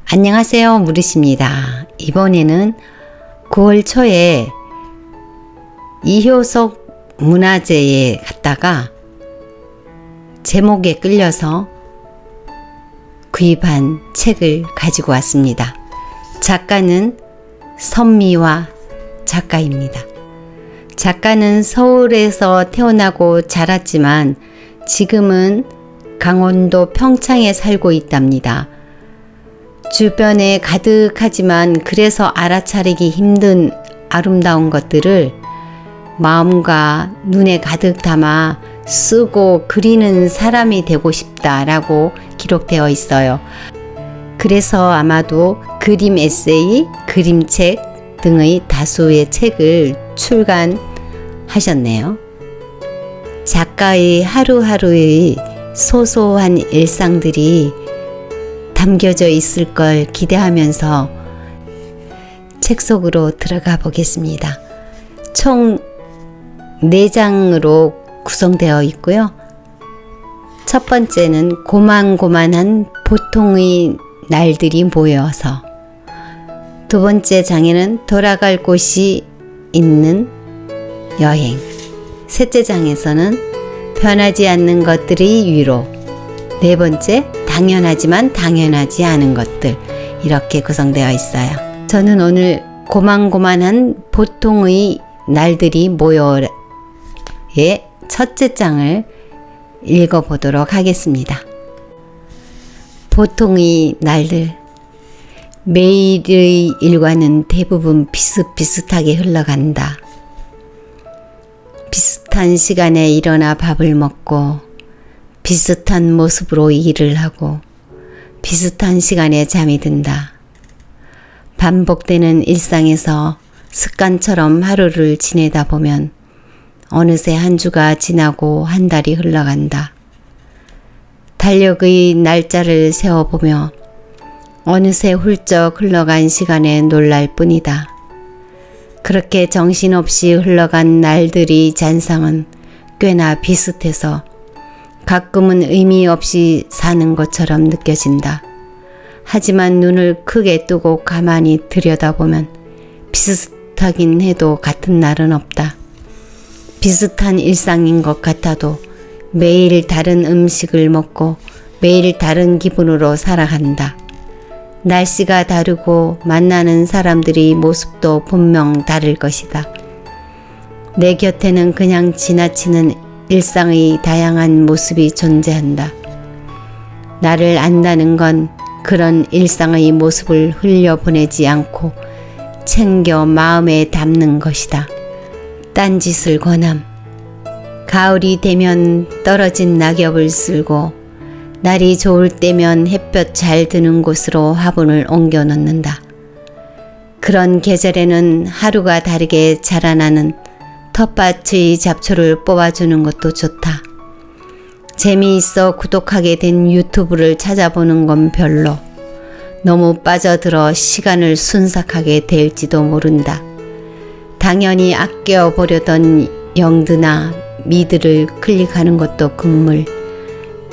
안녕하세요, 무리십니다. 이번에는 9월 초에 이효석 문화재에 갔다가 제목에 끌려서 구입한 책을 가지고 왔습니다. 작가는 선미화 작가입니다. 작가는 서울에서 태어나고 자랐지만 지금은 강원도 평창에 살고 있답니다. 주변에 가득하지만 그래서 알아차리기 힘든 아름다운 것들을 마음과 눈에 가득 담아 쓰고 그리는 사람이 되고 싶다라고 기록되어 있어요. 그래서 아마도 그림 에세이, 그림책 등의 다수의 책을 출간하셨네요. 작가의 하루하루의 소소한 일상들이 담겨져 있을 걸 기대하면서 책 속으로 들어가 보겠습니다. 총 4장으로 구성되어 있고요. 첫 번째는 고만고만한 보통의 날들이 모여서, 두 번째 장에는 돌아갈 곳이 있는 여행, 셋째 장에서는 변하지 않는 것들의 위로, 네 번째 당연하지만 당연하지 않은 것들, 이렇게 구성되어 있어요. 저는 오늘 고만고만한 보통의 날들이 모여의 첫째 장을 읽어보도록 하겠습니다. 보통의 날들. 매일의 일과는 대부분 비슷비슷하게 흘러간다. 비슷한 시간에 일어나 밥을 먹고 비슷한 모습으로 일을 하고 비슷한 시간에 잠이 든다. 반복되는 일상에서 습관처럼 하루를 지내다 보면 어느새 한 주가 지나고 한 달이 흘러간다. 달력의 날짜를 세어보며 어느새 훌쩍 흘러간 시간에 놀랄 뿐이다. 그렇게 정신없이 흘러간 날들의 잔상은 꽤나 비슷해서 가끔은 의미 없이 사는 것처럼 느껴진다. 하지만 눈을 크게 뜨고 가만히 들여다보면 비슷하긴 해도 같은 날은 없다. 비슷한 일상인 것 같아도 매일 다른 음식을 먹고 매일 다른 기분으로 살아간다. 날씨가 다르고 만나는 사람들의 모습도 분명 다를 것이다. 내 곁에는 그냥 지나치는 일상의 다양한 모습이 존재한다. 나를 안다는 건 그런 일상의 모습을 흘려보내지 않고 챙겨 마음에 담는 것이다. 딴짓을 권함. 가을이 되면 떨어진 낙엽을 쓸고 날이 좋을 때면 햇볕 잘 드는 곳으로 화분을 옮겨 놓는다. 그런 계절에는 하루가 다르게 자라나는 텃밭의 잡초를 뽑아주는 것도 좋다. 재미있어 구독하게 된 유튜브를 찾아보는 건 별로. 너무 빠져들어 시간을 순삭하게 될지도 모른다. 당연히 아껴보려던 영드나 미드를 클릭하는 것도 금물.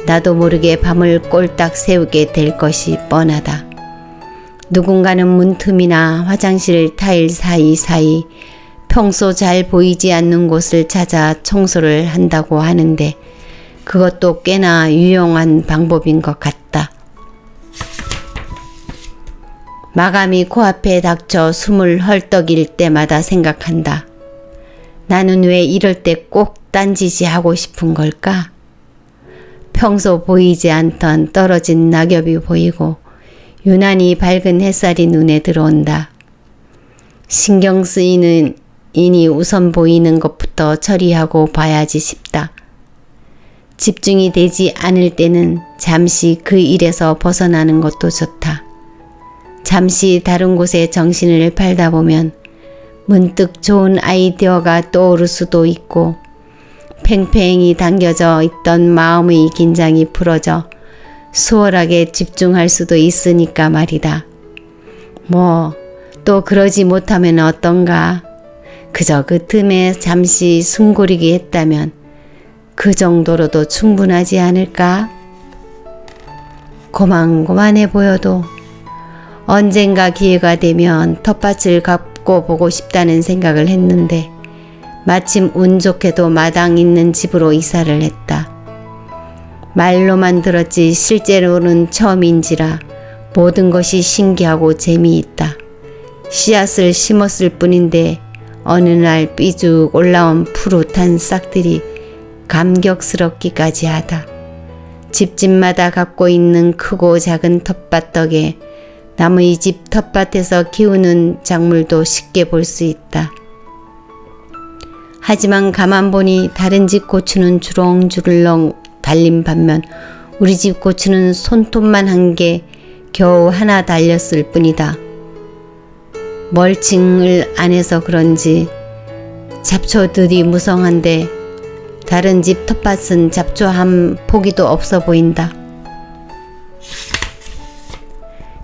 나도 모르게 밤을 꼴딱 새우게 될 것이 뻔하다. 누군가는 문틈이나 화장실 타일 사이사이 평소 잘 보이지 않는 곳을 찾아 청소를 한다고 하는데 그것도 꽤나 유용한 방법인 것 같다. 마감이 코앞에 닥쳐 숨을 헐떡일 때마다 생각한다. 나는 왜 이럴 때 꼭 딴짓이 하고 싶은 걸까? 평소 보이지 않던 떨어진 낙엽이 보이고 유난히 밝은 햇살이 눈에 들어온다. 신경 쓰이는 이니 우선 보이는 것부터 처리하고 봐야지 싶다. 집중이 되지 않을 때는 잠시 그 일에서 벗어나는 것도 좋다. 잠시 다른 곳에 정신을 팔다 보면 문득 좋은 아이디어가 떠오를 수도 있고 팽팽히 당겨져 있던 마음의 긴장이 풀어져 수월하게 집중할 수도 있으니까 말이다. 뭐 또 그러지 못하면 어떤가? 그저 그 틈에 잠시 숨고르기 했다면 그 정도로도 충분하지 않을까? 고만고만해 보여도 언젠가 기회가 되면 텃밭을 갖고 보고 싶다는 생각을 했는데 마침 운 좋게도 마당 있는 집으로 이사를 했다. 말로만 들었지 실제로는 처음인지라 모든 것이 신기하고 재미있다. 씨앗을 심었을 뿐인데 어느 날 삐죽 올라온 푸릇한 싹들이 감격스럽기까지 하다. 집집마다 갖고 있는 크고 작은 텃밭 덕에 남의 집 텃밭에서 키우는 작물도 쉽게 볼 수 있다. 하지만 가만 보니 다른 집 고추는 주렁주렁 달린 반면 우리 집 고추는 손톱만 한 게 겨우 하나 달렸을 뿐이다. 멀칭을 안 해서 그런지 잡초들이 무성한데 다른 집 텃밭은 잡초 한 포기도 없어 보인다.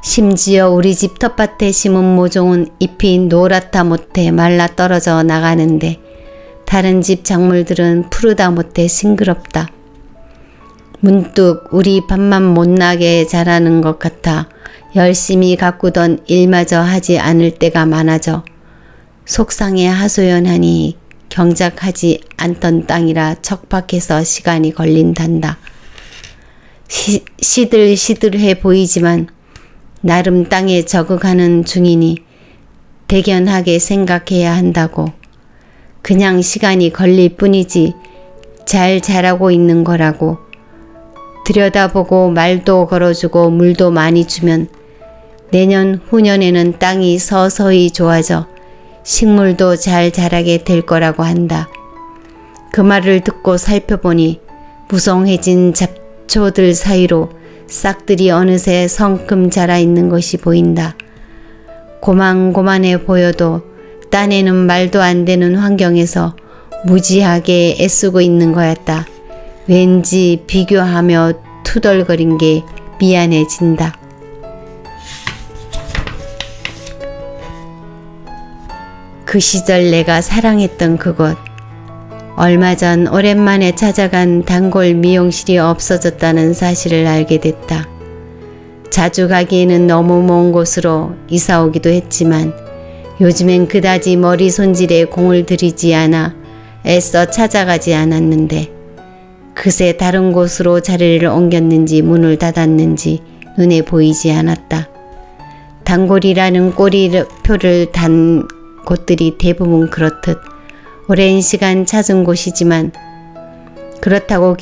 심지어 우리 집 텃밭에 심은 모종은 잎이 노랗다 못해 말라 떨어져 나가는데 다른 집 작물들은 푸르다 못해 싱그럽다. 문득 우리 밥만 못나게 자라는 것 같아 열심히 가꾸던 일마저 하지 않을 때가 많아져 속상해 하소연하니 경작하지 않던 땅이라 척박해서 시간이 걸린단다. 시들시들해 보이지만 나름 땅에 적응하는 중이니 대견하게 생각해야 한다고. 그냥 시간이 걸릴 뿐이지 잘 자라고 있는 거라고. 들여다보고 말도 걸어주고 물도 많이 주면 내년 후년에는 땅이 서서히 좋아져 식물도 잘 자라게 될 거라고 한다. 그 말을 듣고 살펴보니 무성해진 잡초들 사이로 싹들이 어느새 성큼 자라 있는 것이 보인다. 고만고만해 보여도 딴에는 말도 안 되는 환경에서 무지하게 애쓰고 있는 거였다. 왠지 비교하며 투덜거린 게 미안해진다. 그 시절 내가 사랑했던 그곳. 얼마 전 오랜만에 찾아간 단골 미용실이 없어졌다는 사실을 알게 됐다. 자주 가기에는 너무 먼 곳으로 이사 오기도 했지만 요즘엔 그다지 머리 손질에 공을 들이지 않아 애써 찾아가지 않았는데 그새 다른 곳으로 자리를 옮겼는지 문을 닫았는지 눈에 보이지 않았다. 단골이라는 꼬리표를 단 곳들이 대부분 그렇듯 오랜 시간 찾은 곳이지만 그렇다고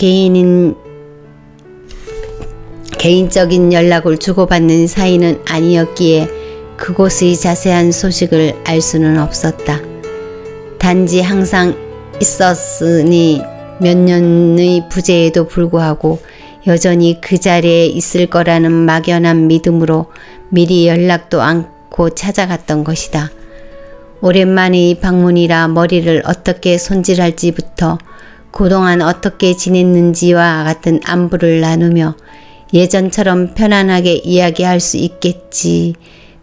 개인적인 연락을 주고받는 사이는 아니었기에 그곳의 자세한 소식을 알 수는 없었다. 단지 항상 있었으니 몇 년의 부재에도 불구하고 여전히 그 자리에 있을 거라는 막연한 믿음으로 미리 연락도 않고 찾아갔던 것이다. 오랜만의 방문이라 머리를 어떻게 손질할지부터 그동안 어떻게 지냈는지와 같은 안부를 나누며 예전처럼 편안하게 이야기할 수 있겠지.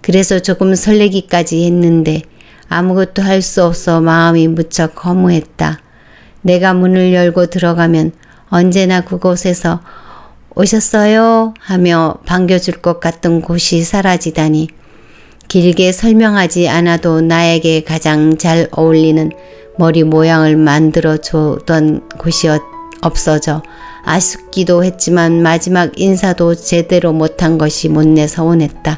그래서 조금 설레기까지 했는데 아무것도 할 수 없어 마음이 무척 허무했다. 내가 문을 열고 들어가면 언제나 그곳에서 오셨어요? 하며 반겨줄 것 같던 곳이 사라지다니 길게 설명하지 않아도 나에게 가장 잘 어울리는 머리 모양을 만들어 주던 곳이 없어져 아쉽기도 했지만 마지막 인사도 제대로 못한 것이 못내 서운했다.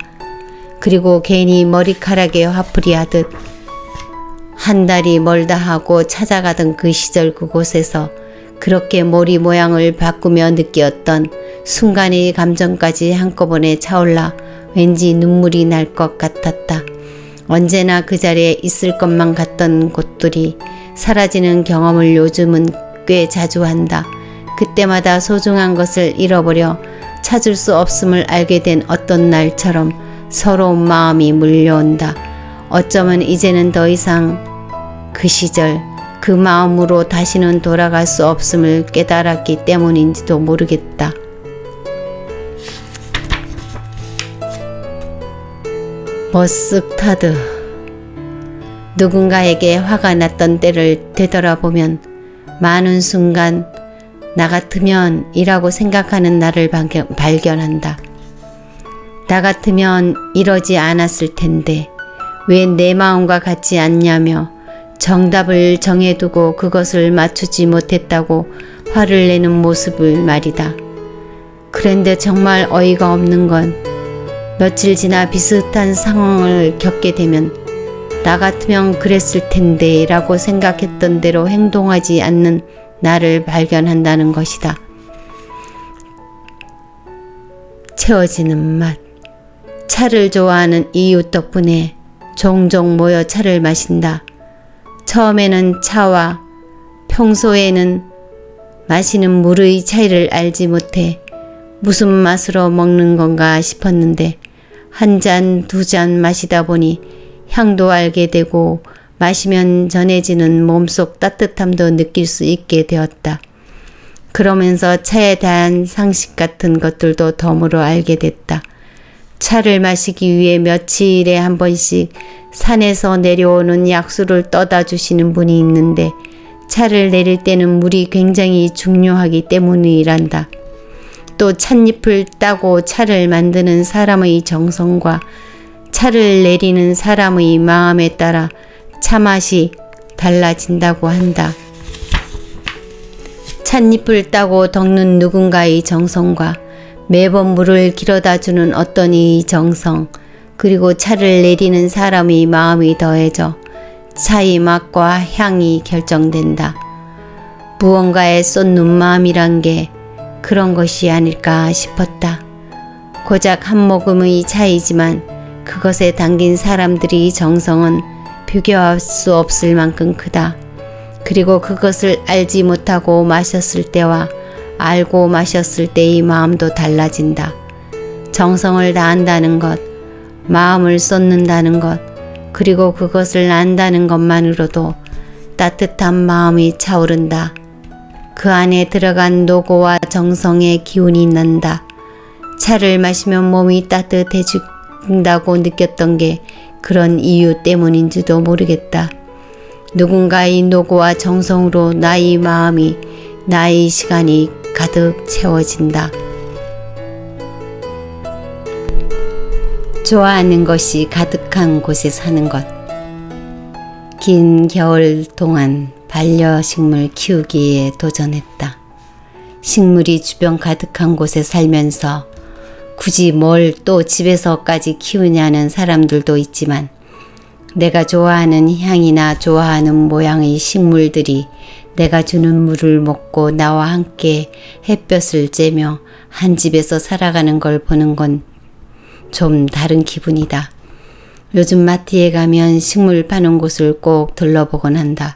그리고 괜히 머리카락에 화풀이 하듯 한 달이 멀다 하고 찾아가던 그 시절 그곳에서 그렇게 머리 모양을 바꾸며 느꼈던 순간의 감정까지 한꺼번에 차올라 왠지 눈물이 날 것 같았다. 언제나 그 자리에 있을 것만 같던 곳들이 사라지는 경험을 요즘은 꽤 자주 한다. 그때마다 소중한 것을 잃어버려 찾을 수 없음을 알게 된 어떤 날처럼 서러운 마음이 물려온다. 어쩌면 이제는 더 이상 그 시절 그 마음으로 다시는 돌아갈 수 없음을 깨달았기 때문인지도 모르겠다. 머쓱타드. 누군가에게 화가 났던 때를 되돌아보면 많은 순간 나 같으면 이라고 생각하는 나를 발견한다. 나 같으면 이러지 않았을 텐데 왜 내 마음과 같지 않냐며 정답을 정해두고 그것을 맞추지 못했다고 화를 내는 모습을 말이다. 그런데 정말 어이가 없는 건 며칠 지나 비슷한 상황을 겪게 되면 나 같으면 그랬을 텐데 라고 생각했던 대로 행동하지 않는 나를 발견한다는 것이다. 채워지는 맛. 차를 좋아하는 이웃 덕분에 종종 모여 차를 마신다. 처음에는 차와 평소에는 마시는 물의 차이를 알지 못해 무슨 맛으로 먹는 건가 싶었는데 한 잔, 두 잔 마시다 보니 향도 알게 되고 마시면 전해지는 몸속 따뜻함도 느낄 수 있게 되었다. 그러면서 차에 대한 상식 같은 것들도 덤으로 알게 됐다. 차를 마시기 위해 며칠에 한 번씩 산에서 내려오는 약수를 떠다 주시는 분이 있는데 차를 내릴 때는 물이 굉장히 중요하기 때문이란다. 또 찻잎을 따고 차를 만드는 사람의 정성과 차를 내리는 사람의 마음에 따라 차맛이 달라진다고 한다. 찻잎을 따고 덕는 누군가의 정성과 매번 물을 길어다 주는 어떤 이의 정성, 그리고 차를 내리는 사람의 마음이 더해져 차의 맛과 향이 결정된다. 무언가에 쏟는 마음이란 게 그런 것이 아닐까 싶었다. 고작 한 모금의 차이지만 그것에 담긴 사람들의 정성은 비교할 수 없을 만큼 크다. 그리고 그것을 알지 못하고 마셨을 때와 알고 마셨을 때의 마음도 달라진다. 정성을 다한다는 것, 마음을 쏟는다는 것, 그리고 그것을 안다는 것만으로도 따뜻한 마음이 차오른다. 그 안에 들어간 노고와 정성의 기운이 난다. 차를 마시면 몸이 따뜻해진다고 느꼈던 게 그런 이유 때문인지도 모르겠다. 누군가의 노고와 정성으로 나의 마음이, 나의 시간이 가득 채워진다. 좋아하는 것이 가득한 곳에 사는 것. 긴 겨울 동안 반려식물 키우기에 도전했다. 식물이 주변 가득한 곳에 살면서 굳이 뭘 또 집에서까지 키우냐는 사람들도 있지만 내가 좋아하는 향이나 좋아하는 모양의 식물들이 내가 주는 물을 먹고 나와 함께 햇볕을 쬐며 한 집에서 살아가는 걸 보는 건 좀 다른 기분이다. 요즘 마트에 가면 식물 파는 곳을 꼭 둘러보곤 한다.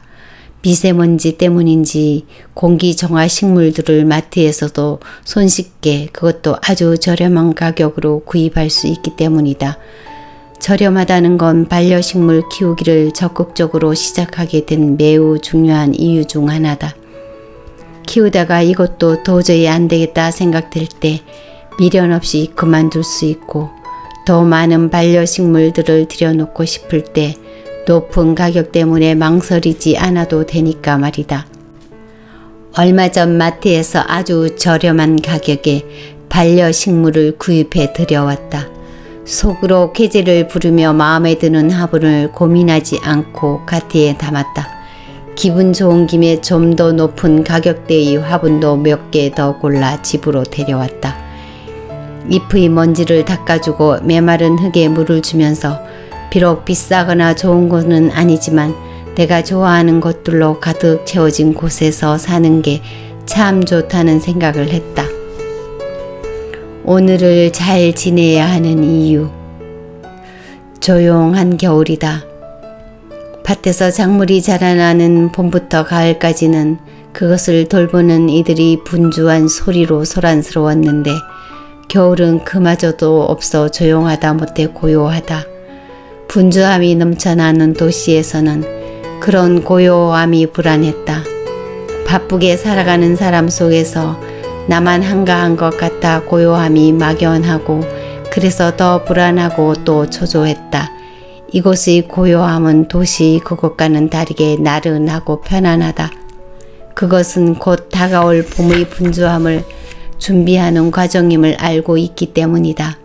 미세먼지 때문인지 공기 정화 식물들을 마트에서도 손쉽게, 그것도 아주 저렴한 가격으로 구입할 수 있기 때문이다. 저렴하다는 건 반려식물 키우기를 적극적으로 시작하게 된 매우 중요한 이유 중 하나다. 키우다가 이것도 도저히 안 되겠다 생각될 때 미련 없이 그만둘 수 있고, 더 많은 반려식물들을 들여놓고 싶을 때 높은 가격 때문에 망설이지 않아도 되니까 말이다. 얼마 전 마트에서 아주 저렴한 가격에 반려식물을 구입해 들여왔다. 속으로 쾌재를 부르며 마음에 드는 화분을 고민하지 않고 카트에 담았다. 기분 좋은 김에 좀 더 높은 가격대의 화분도 몇 개 더 골라 집으로 데려왔다. 잎의 먼지를 닦아주고 메마른 흙에 물을 주면서 비록 비싸거나 좋은 곳은 아니지만 내가 좋아하는 것들로 가득 채워진 곳에서 사는 게 참 좋다는 생각을 했다. 오늘을 잘 지내야 하는 이유. 조용한 겨울이다. 밭에서 작물이 자라나는 봄부터 가을까지는 그것을 돌보는 이들이 분주한 소리로 소란스러웠는데 겨울은 그마저도 없어 조용하다 못해 고요하다. 분주함이 넘쳐나는 도시에서는 그런 고요함이 불안했다. 바쁘게 살아가는 사람 속에서 나만 한가한 것 같아 고요함이 막연하고 그래서 더 불안하고 또 초조했다. 이곳의 고요함은 도시 그곳과는 다르게 나른하고 편안하다. 그것은 곧 다가올 봄의 분주함을 준비하는 과정임을 알고 있기 때문이다.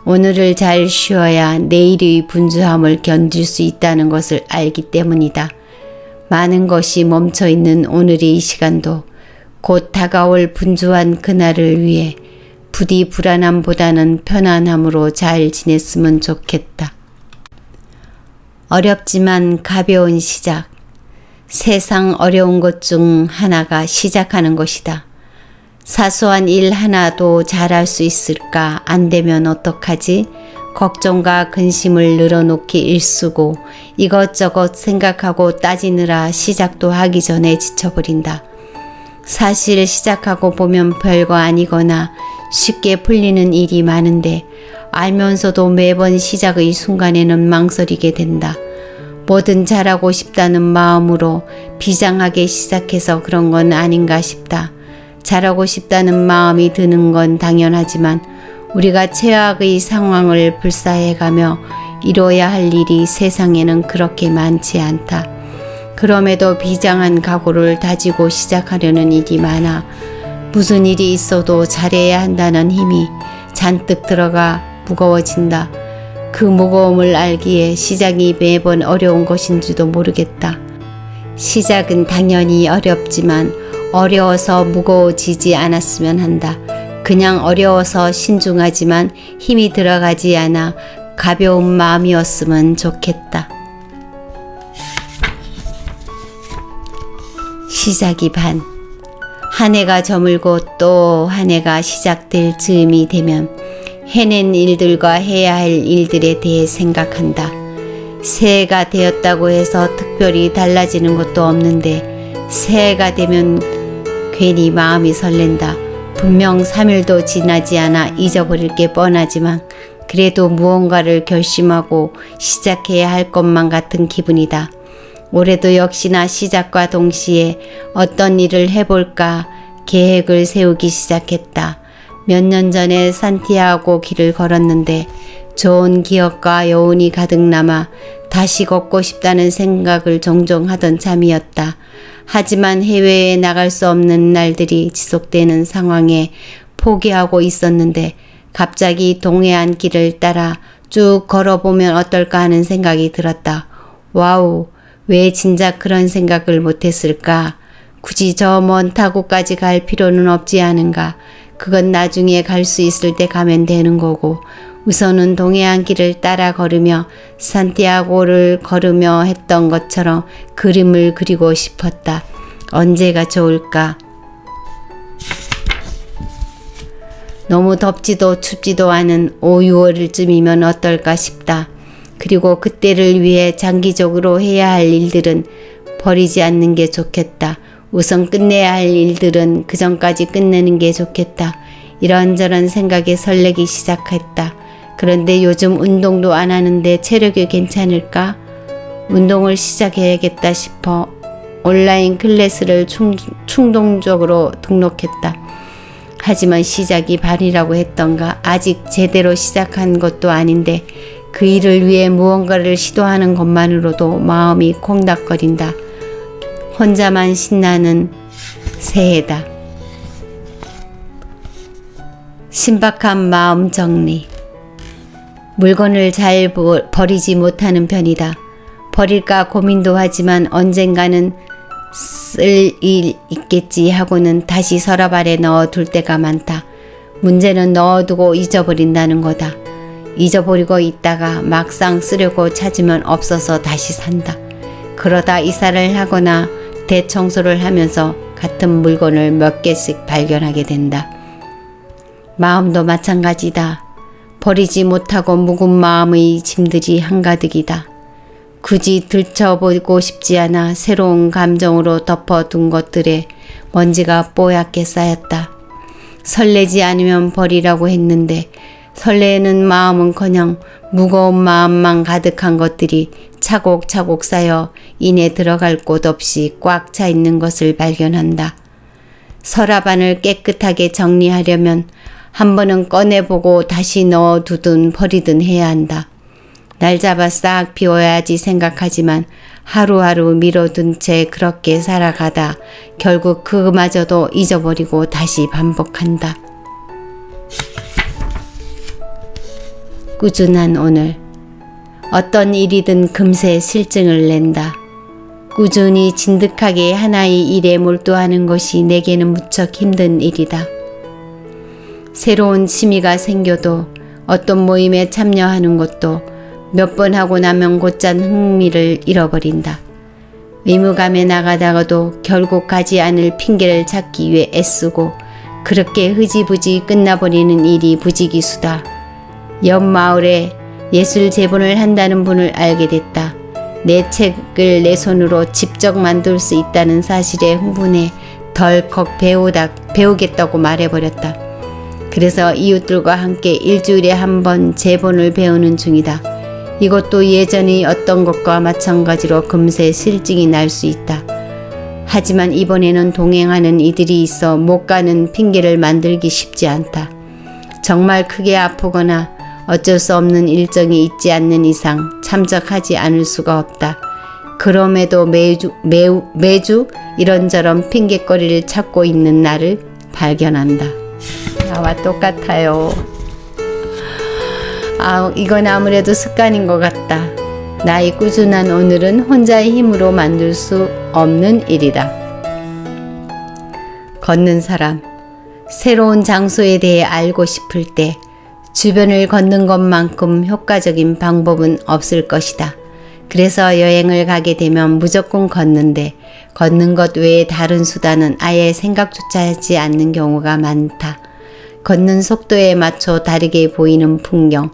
오늘을 잘 쉬어야 내일의 분주함을 견딜 수 있다는 것을 알기 때문이다. 많은 것이 멈춰있는 오늘의 이 시간도 곧 다가올 분주한 그날을 위해 부디 불안함보다는 편안함으로 잘 지냈으면 좋겠다. 어렵지만 가벼운 시작. 세상 어려운 것 중 하나가 시작하는 것이다. 사소한 일 하나도 잘할 수 있을까? 안 되면 어떡하지? 걱정과 근심을 늘어놓기 일쑤고 이것저것 생각하고 따지느라 시작도 하기 전에 지쳐버린다. 사실 시작하고 보면 별거 아니거나 쉽게 풀리는 일이 많은데 알면서도 매번 시작의 순간에는 망설이게 된다. 뭐든 잘하고 싶다는 마음으로 비장하게 시작해서 그런 건 아닌가 싶다. 잘하고 싶다는 마음이 드는 건 당연하지만 우리가 최악의 상황을 불사해가며 이뤄야 할 일이 세상에는 그렇게 많지 않다. 그럼에도 비장한 각오를 다지고 시작하려는 일이 많아 무슨 일이 있어도 잘해야 한다는 힘이 잔뜩 들어가 무거워진다. 그 무거움을 알기에 시작이 매번 어려운 것인지도 모르겠다. 시작은 당연히 어렵지만 어려워서 무거워지지 않았으면 한다. 그냥 어려워서 신중하지만 힘이 들어가지 않아 가벼운 마음이었으면 좋겠다. 시작이 반. 한 해가 저물고 또 한 해가 시작될 즈음이 되면 해낸 일들과 해야 할 일들에 대해 생각한다. 새해가 되었다고 해서 특별히 달라지는 것도 없는데 새해가 되면 괜히 마음이 설렌다. 분명 3일도 지나지 않아 잊어버릴 게 뻔하지만 그래도 무언가를 결심하고 시작해야 할 것만 같은 기분이다. 올해도 역시나 시작과 동시에 어떤 일을 해볼까 계획을 세우기 시작했다. 몇 년 전에 산티아고 길을 걸었는데 좋은 기억과 여운이 가득 남아 다시 걷고 싶다는 생각을 종종 하던 참이었다. 하지만 해외에 나갈 수 없는 날들이 지속되는 상황에 포기하고 있었는데 갑자기 동해안 길을 따라 쭉 걸어보면 어떨까 하는 생각이 들었다. 와우, 왜 진작 그런 생각을 못했을까? 굳이 저 먼 타국까지 갈 필요는 없지 않은가? 그건 나중에 갈 수 있을 때 가면 되는 거고 우선은 동해안 길을 따라 걸으며 산티아고를 걸으며 했던 것처럼 그림을 그리고 싶었다. 언제가 좋을까? 너무 덥지도 춥지도 않은 5, 6월쯤이면 어떨까 싶다. 그리고 그때를 위해 장기적으로 해야 할 일들은 버리지 않는 게 좋겠다. 우선 끝내야 할 일들은 그 전까지 끝내는 게 좋겠다. 이런저런 생각에 설레기 시작했다. 그런데 요즘 운동도 안 하는데 체력이 괜찮을까? 운동을 시작해야겠다 싶어 온라인 클래스를 충동적으로 등록했다. 하지만 시작이 반이라고 했던가 아직 제대로 시작한 것도 아닌데 그 일을 위해 무언가를 시도하는 것만으로도 마음이 콩닥거린다. 혼자만 신나는 새해다. 신박한 마음 정리. 물건을 잘 버리지 못하는 편이다. 버릴까 고민도 하지만 언젠가는 쓸 일 있겠지 하고는 다시 서랍 아래 넣어둘 때가 많다. 문제는 넣어두고 잊어버린다는 거다. 잊어버리고 있다가 막상 쓰려고 찾으면 없어서 다시 산다. 그러다 이사를 하거나 대청소를 하면서 같은 물건을 몇 개씩 발견하게 된다. 마음도 마찬가지다. 버리지 못하고 묵은 마음의 짐들이 한가득이다. 굳이 들춰보고 싶지 않아 새로운 감정으로 덮어둔 것들에 먼지가 뽀얗게 쌓였다. 설레지 않으면 버리라고 했는데 설레는 마음은커녕 무거운 마음만 가득한 것들이 차곡차곡 쌓여 이내 들어갈 곳 없이 꽉 차 있는 것을 발견한다. 서랍 안을 깨끗하게 정리하려면 한 번은 꺼내보고 다시 넣어두든 버리든 해야 한다. 날 잡아 싹 비워야지 생각하지만 하루하루 미뤄둔 채 그렇게 살아가다 결국 그마저도 잊어버리고 다시 반복한다. 꾸준한 오늘. 어떤 일이든 금세 실증을 낸다. 꾸준히 진득하게 하나의 일에 몰두하는 것이 내게는 무척 힘든 일이다. 새로운 취미가 생겨도 어떤 모임에 참여하는 것도 몇 번 하고 나면 곧잘 흥미를 잃어버린다. 의무감에 나가다가도 결국 가지 않을 핑계를 찾기 위해 애쓰고 그렇게 흐지부지 끝나버리는 일이 부지기수다. 옆 마을에 예술 제본을 한다는 분을 알게 됐다. 내 책을 내 손으로 직접 만들 수 있다는 사실에 흥분해 덜컥 배우겠다고 말해버렸다. 그래서 이웃들과 함께 일주일에 한 번 제본을 배우는 중이다. 이것도 예전의 어떤 것과 마찬가지로 금세 실증이 날 수 있다. 하지만 이번에는 동행하는 이들이 있어 못 가는 핑계를 만들기 쉽지 않다. 정말 크게 아프거나 어쩔 수 없는 일정이 있지 않는 이상 참석하지 않을 수가 없다. 그럼에도 매주 이런저런 핑계거리를 찾고 있는 나를 발견한다. 나와 똑같아요. 이건 아무래도 습관인 것 같다. 나의 꾸준한 오늘은 혼자의 힘으로 만들 수 없는 일이다. 걷는 사람. 새로운 장소에 대해 알고 싶을 때 주변을 걷는 것만큼 효과적인 방법은 없을 것이다. 그래서 여행을 가게 되면 무조건 걷는데 걷는 것 외에 다른 수단은 아예 생각조차 하지 않는 경우가 많다. 걷는 속도에 맞춰 다르게 보이는 풍경,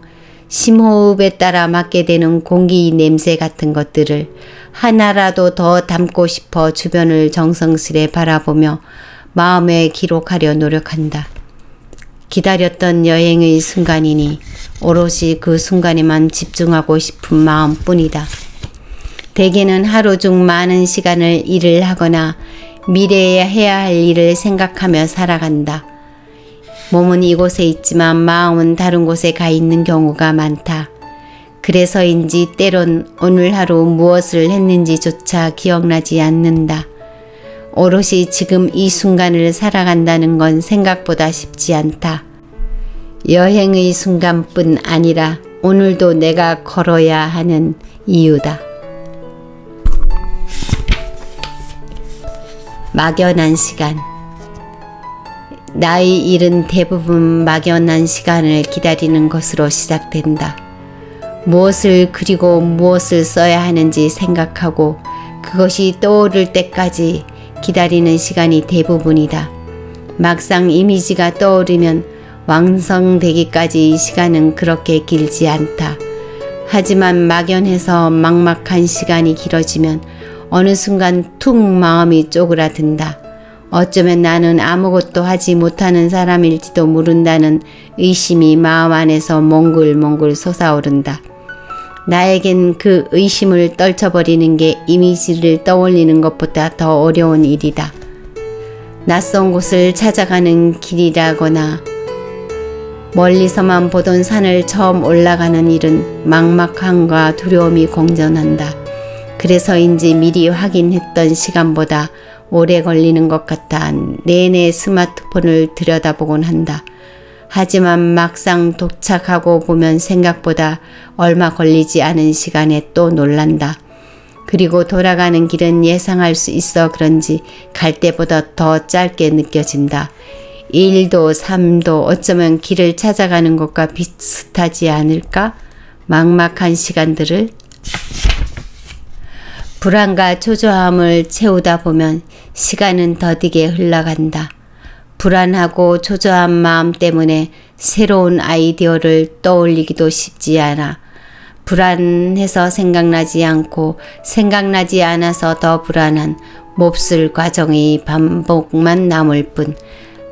심호흡에 따라 맡게 되는 공기 냄새 같은 것들을 하나라도 더 담고 싶어 주변을 정성스레 바라보며 마음에 기록하려 노력한다. 기다렸던 여행의 순간이니 오롯이 그 순간에만 집중하고 싶은 마음뿐이다. 대개는 하루 중 많은 시간을 일을 하거나 미래에 해야 할 일을 생각하며 살아간다. 몸은 이곳에 있지만 마음은 다른 곳에 가 있는 경우가 많다. 그래서인지 때론 오늘 하루 무엇을 했는지조차 기억나지 않는다. 오롯이 지금 이 순간을 살아간다는 건 생각보다 쉽지 않다. 여행의 순간뿐 아니라 오늘도 내가 걸어야 하는 이유다. 막연한 시간. 나의 일은 대부분 막연한 시간을 기다리는 것으로 시작된다. 무엇을 그리고 무엇을 써야 하는지 생각하고 그것이 떠오를 때까지 기다리는 시간이 대부분이다. 막상 이미지가 떠오르면 완성되기까지 이 시간은 그렇게 길지 않다. 하지만 막연해서 막막한 시간이 길어지면 어느 순간 툭 마음이 쪼그라든다. 어쩌면 나는 아무것도 하지 못하는 사람일지도 모른다는 의심이 마음 안에서 몽글몽글 솟아오른다. 나에겐 그 의심을 떨쳐버리는 게 이미지를 떠올리는 것보다 더 어려운 일이다. 낯선 곳을 찾아가는 길이라거나 멀리서만 보던 산을 처음 올라가는 일은 막막함과 두려움이 공존한다. 그래서인지 미리 확인했던 시간보다 오래 걸리는 것 같아 내내 스마트폰을 들여다보곤 한다. 하지만 막상 도착하고 보면 생각보다 얼마 걸리지 않은 시간에 또 놀란다. 그리고 돌아가는 길은 예상할 수 있어 그런지 갈 때보다 더 짧게 느껴진다. 1도 3도 어쩌면 길을 찾아가는 것과 비슷하지 않을까? 막막한 시간들을 불안과 초조함을 채우다 보면 시간은 더디게 흘러간다. 불안하고 초조한 마음 때문에 새로운 아이디어를 떠올리기도 쉽지 않아. 불안해서 생각나지 않고 생각나지 않아서 더 불안한 몹쓸 과정의 반복만 남을 뿐.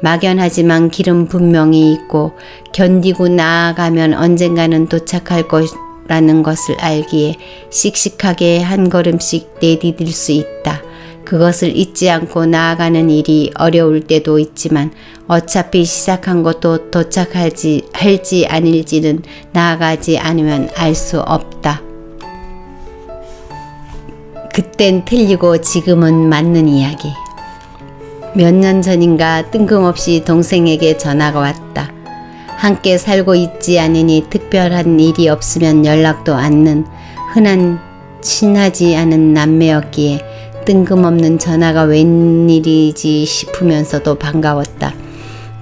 막연하지만 길은 분명히 있고 견디고 나아가면 언젠가는 도착할 것이라는 것을 알기에 씩씩하게 한 걸음씩 내디딜 수 있다. 그것을 잊지 않고 나아가는 일이 어려울 때도 있지만 어차피 시작한 것도 도착할지 아닐지는 나아가지 않으면 알 수 없다. 그땐 틀리고 지금은 맞는 이야기. 몇 년 전인가 뜬금없이 동생에게 전화가 왔다. 함께 살고 있지 않으니 특별한 일이 없으면 연락도 않는 흔한 친하지 않은 남매였기에 뜬금없는 전화가 웬일이지 싶으면서도 반가웠다.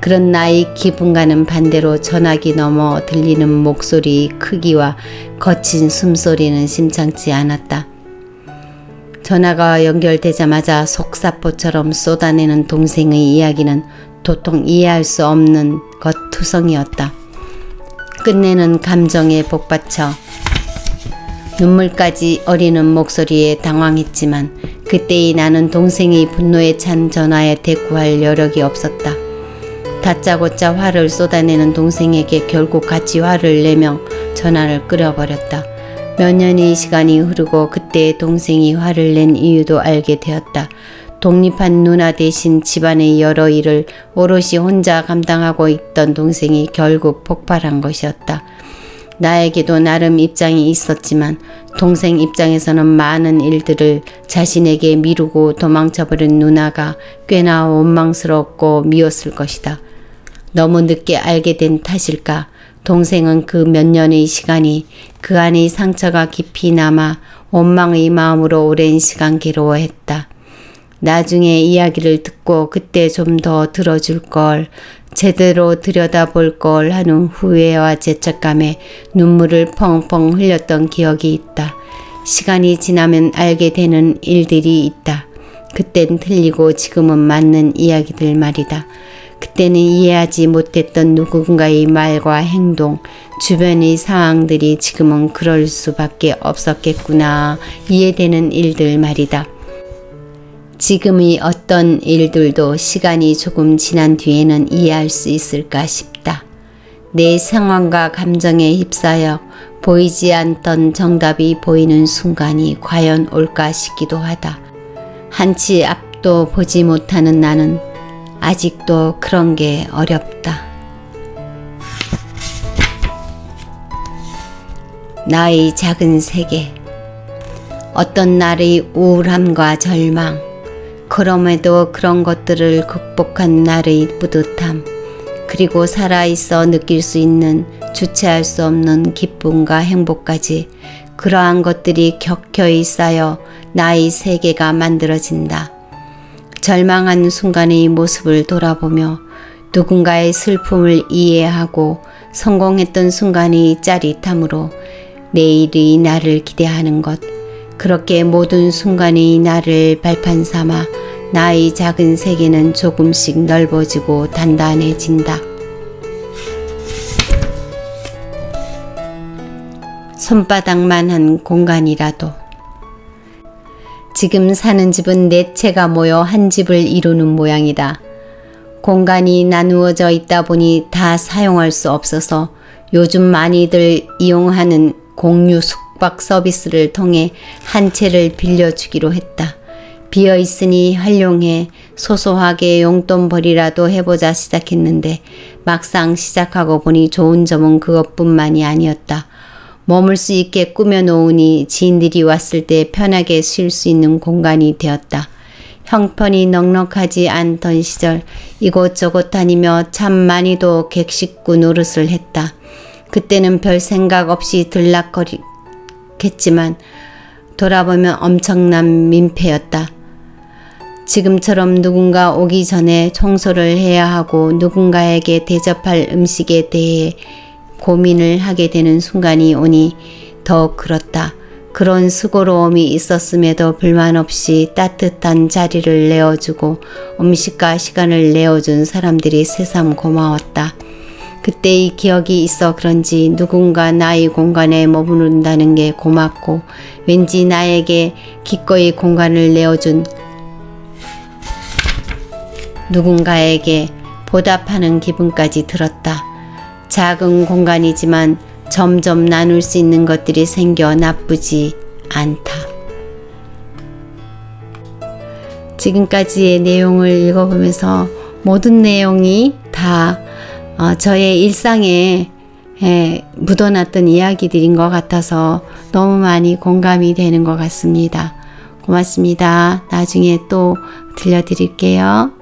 그런 나의 기분과는 반대로 전화기 너머 들리는 목소리 크기와 거친 숨소리는 심상치 않았다. 전화가 연결되자마자 속사포처럼 쏟아내는 동생의 이야기는 도통 이해할 수 없는 것 투성이었다. 끝내는 감정에 복받쳐 눈물까지 어리는 목소리에 당황했지만 그때의 나는 동생의 분노에 찬 전화에 대꾸할 여력이 없었다. 다짜고짜 화를 쏟아내는 동생에게 결국 같이 화를 내며 전화를 끊어버렸다. 몇 년의 시간이 흐르고 그때 동생이 화를 낸 이유도 알게 되었다. 독립한 누나 대신 집안의 여러 일을 오롯이 혼자 감당하고 있던 동생이 결국 폭발한 것이었다. 나에게도 나름 입장이 있었지만 동생 입장에서는 많은 일들을 자신에게 미루고 도망쳐버린 누나가 꽤나 원망스럽고 미웠을 것이다. 너무 늦게 알게 된 탓일까? 동생은 그 몇 년의 시간이 그 안의 상처가 깊이 남아 원망의 마음으로 오랜 시간 괴로워했다. 나중에 이야기를 듣고 그때 좀 더 들어줄 걸, 제대로 들여다볼 걸 하는 후회와 죄책감에 눈물을 펑펑 흘렸던 기억이 있다. 시간이 지나면 알게 되는 일들이 있다. 그땐 틀리고 지금은 맞는 이야기들 말이다. 그때는 이해하지 못했던 누군가의 말과 행동, 주변의 상황들이 지금은 그럴 수밖에 없었겠구나 이해되는 일들 말이다. 지금의 어떤 일들도 시간이 조금 지난 뒤에는 이해할 수 있을까 싶다. 내 상황과 감정에 휩싸여 보이지 않던 정답이 보이는 순간이 과연 올까 싶기도 하다. 한치 앞도 보지 못하는 나는 아직도 그런 게 어렵다. 나의 작은 세계. 어떤 날의 우울함과 절망, 그럼에도 그런 것들을 극복한 날의 뿌듯함, 그리고 살아있어 느낄 수 있는 주체할 수 없는 기쁨과 행복까지 그러한 것들이 격혀이 쌓여 나의 세계가 만들어진다. 절망한 순간의 모습을 돌아보며 누군가의 슬픔을 이해하고 성공했던 순간의 짜릿함으로 내일의 나를 기대하는 것, 그렇게 모든 순간의 나를 발판 삼아 나의 작은 세계는 조금씩 넓어지고 단단해진다. 손바닥만한 공간이라도. 지금 사는 집은 네 채가 모여 한 집을 이루는 모양이다. 공간이 나누어져 있다 보니 다 사용할 수 없어서 요즘 많이들 이용하는 공유 숙박 서비스를 통해 한 채를 빌려주기로 했다. 비어있으니 활용해 소소하게 용돈벌이라도 해보자 시작했는데 막상 시작하고 보니 좋은 점은 그것뿐만이 아니었다. 머물 수 있게 꾸며놓으니 지인들이 왔을 때 편하게 쉴 수 있는 공간이 되었다. 형편이 넉넉하지 않던 시절 이곳저곳 다니며 참 많이도 객식구 노릇을 했다. 그때는 별 생각 없이 들락거리겠지만 돌아보면 엄청난 민폐였다. 지금처럼 누군가 오기 전에 청소를 해야 하고 누군가에게 대접할 음식에 대해 고민을 하게 되는 순간이 오니 더 그렇다. 그런 수고로움이 있었음에도 불만 없이 따뜻한 자리를 내어주고 음식과 시간을 내어준 사람들이 새삼 고마웠다. 그때의 기억이 있어 그런지 누군가 나의 공간에 머무른다는 게 고맙고 왠지 나에게 기꺼이 공간을 내어준 누군가에게 보답하는 기분까지 들었다. 작은 공간이지만 점점 나눌 수 있는 것들이 생겨 나쁘지 않다. 지금까지의 내용을 읽어보면서 모든 내용이 다 저의 일상에 묻어놨던 이야기들인 것 같아서 너무 많이 공감이 되는 것 같습니다. 고맙습니다. 나중에 또 들려드릴게요.